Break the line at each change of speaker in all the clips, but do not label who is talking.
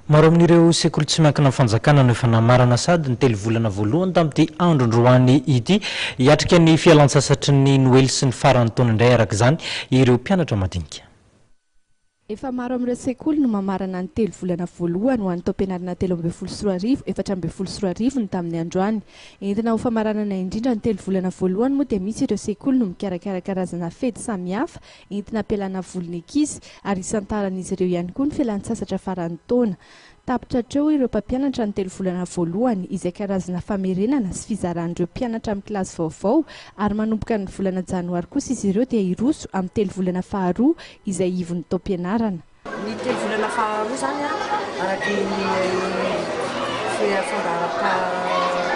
Maro amin'ireo sekoly tsy miankina fanjakana no efa namarana sady ny telo volana voalohany tamin'ity andro androany ity hiatrika ny fialan-tsasatry ny Noely sy ny farany taona indray araka izany ireo mpianatra madinika.
Efa maro amin'ireo sekoly no mamarana ny telo volana voalohany ho an'ny taom-pianarana 13 14 ny tamin'ny androany. Entina ho famaranana indrindra ny telo volana voalohany moa dia misy ireo sekoly no mikarakara karazana fety samihafa entina ampialana volon'ny ankizy ary isantaran'izy ireo ihany koa ny fialan-tsasatra faran'ny taona. Tapitra hatreo ireo mpampianatra ny telo volana voalohany izay karazana famerenana sy fizaran'ireo mpianatra amin'ny kilasy vaovao ary manomboka ny volana janoary kosa izy ireo dia iroso amin'ny telo volana faharoa izay ivon'ny taom-pianarana.
Ny telo volana faharoa zany araka ny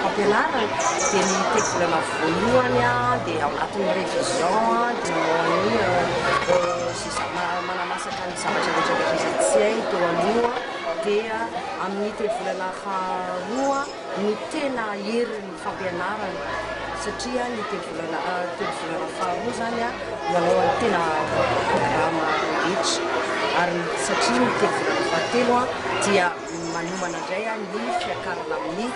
fampianarana dia ny telo volana voalohany dia ao anatin'ny révision manamasaka ny zavatra rehetra izay teo aloha. Dia amin'ny telo volana faharoa no tena herin'ny fampianarana satria ny telo volana faharoa zany manao ny tena programa rehetra ary satria ny telo volana fahatelo dia manomana indray ny fiakarana amin'ny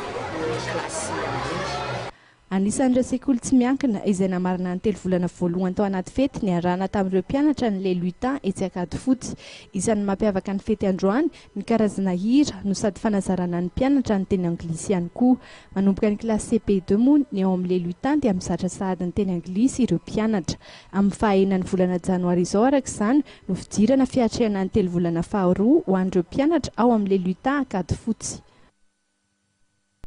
kilasy amin'iny.
Anisan'ireo sekoly tsy miankina izay namarina ny telo volana voalohany tao anaty fety ny arahana tamin'ireo mpianatra ny le lutin etsy Ankady fotsy. Isan'ny mampiavaka ny fety androany ny karazana hira no sady fanazarana ny mpianatra ny teny anglisy ihany koa. Manomboka ny kilasy CP2 moa ny ao amin'ny le lutin dia mizatra sahady ny teny anglisy ireo mpianatra. Amin'ny fahaenan'ny volana janoary izao araka izany no fidirana fiatrehana ny telo volana faharoa ho an'ireo mpianatra ao amin'ny le lutin Ankady fotsy.